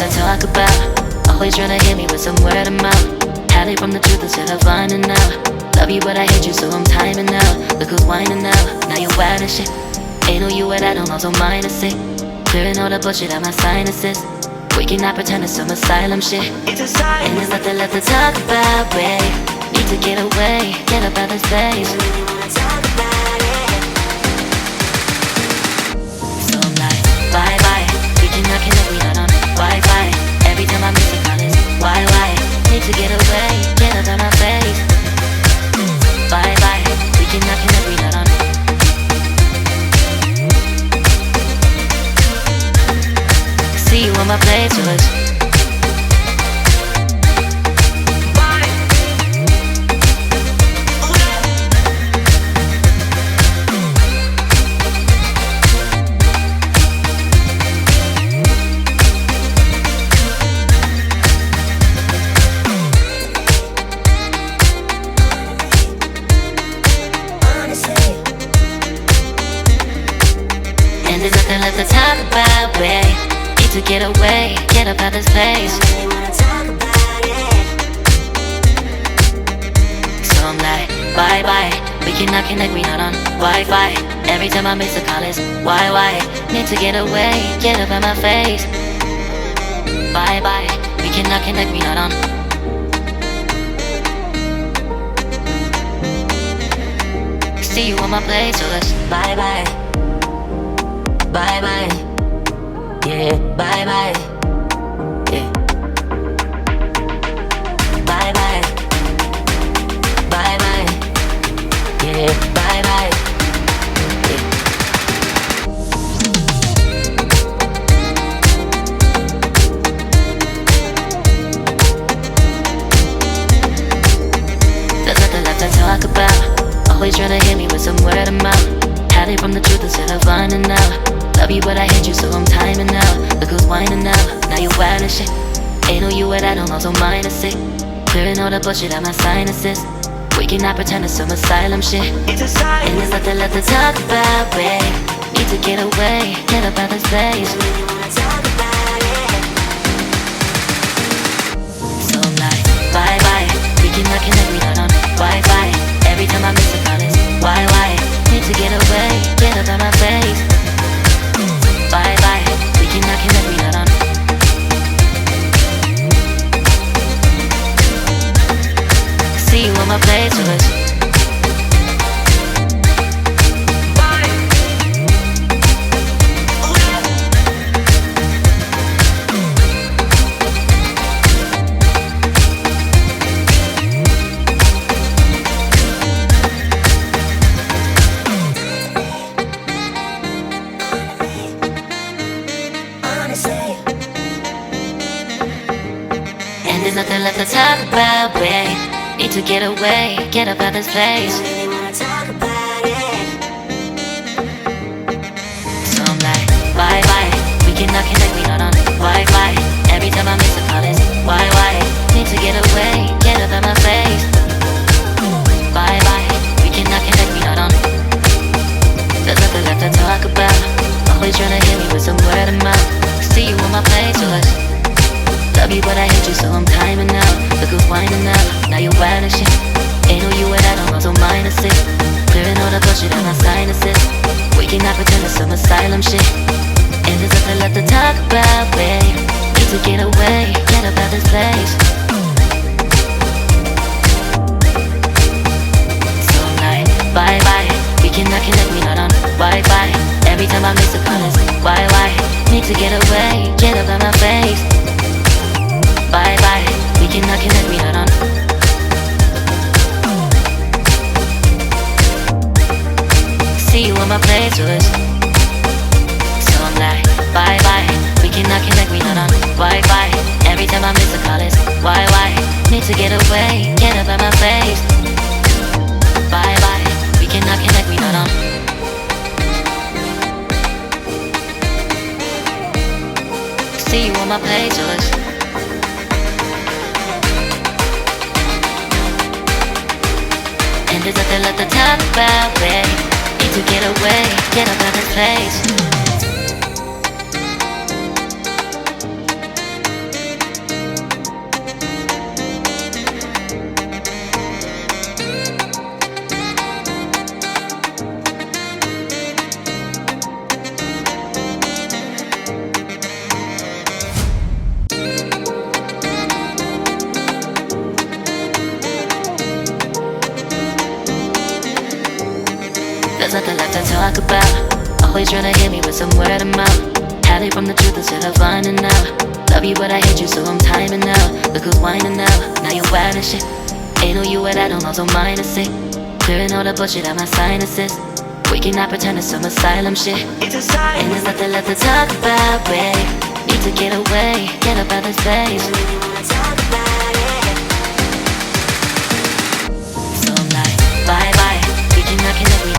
to talk about. Always trying to hit me with some word of mouth. Hide it from the truth instead of finding out. Love you but I hate you so I'm timing out. Look who's whining now, now you're wild and shit. Ain't no you at I don't also mind a sick. Clearing all the bullshit out my sinuses. We cannot pretend it's some asylum shit. And there's nothing left to talk about, babe. Need to get away, get up out of this place. So I'm like, bye bye. We cannot connect, we not on Wi-Fi. Every time I miss a call it's why? Need to get away, get up out my face. Bye bye. We cannot connect, we not on. See you on my playlist. And there's nothing left to talk about, babe. Need to get away, get up out this place. So I'm like, bye bye. We cannot connect, we not on Wi-Fi. Every time I miss a call it's why? Need to get away, get up out my face. Bye bye. We cannot connect, we not on. See you on my playlist. Bye bye. Bye bye. Yeah, bye bye. Yeah. Bye bye. Bye bye. Yeah, bye bye. Yeah. There's nothing left to talk about. Always trying to hit me with some word of mouth. Hide it from the truth instead of finding out. Love you but I hate you so I'm timing out. Look who's whining now, now you're wild and shit. Ain't no you at I don't also mind a sick. Clearing all the bullshit out my sinuses. We cannot pretend it's some asylum shit. And there's nothing left to talk about, babe. Need to get away, get up out this place. So I'm like, bye bye. We cannot connect, we not on Wi-Fi. Every time I miss a call it's why? Need to get away, get up out my face. Bye bye, we cannot connect, we not on. See you on my playlist. And there's nothing left to talk about, babe. Need to get away, get up out this place. So I'm like, bye bye. We cannot connect, we not on Wi-Fi. Every time I miss a call it's why? Need to get away, get up out my face. Bye bye. We cannot connect, we not on. There's nothing left to talk about. Always trying to hit me with some word of mouth. See you on my playlist. Love you but I hate you so I'm timing out. Look who's whining now, now you're wild and shit. Ain't no you at I don't also mind a sick. Clearing all the bullshit out my sinuses. We cannot pretend it's some asylum shit. And there's nothing left to talk about, babe. Need to get away, get up out this place. So I'm like, bye bye. We cannot connect, we not on Wi-Fi. Every time I miss a call it's why? Need to get away, get up out my face. Bye bye, we cannot connect, we not on. See you on my playlist. So I'm like, bye bye. We cannot connect, we not on Wi-Fi. Every time I miss a call it's why? Need to get away, get up out my face. Bye bye, we cannot connect, we not on. See you on my playlist. And there's nothing left to talk about, babe. Need to get away, get up out of this place. there's nothing left to talk about. Always trying to hit me with some word of mouth. Hiding from the truth instead of finding out. Love you but I hate you so I'm timing out. Look who's whining now, now you wild and shit. Ain't no you at I don't know, so minus it. Clearing all the bullshit out my sinuses. We cannot pretend it's some asylum shit. It's a sign. And there's nothing left to talk about, babe. Need to get away, get up out of space.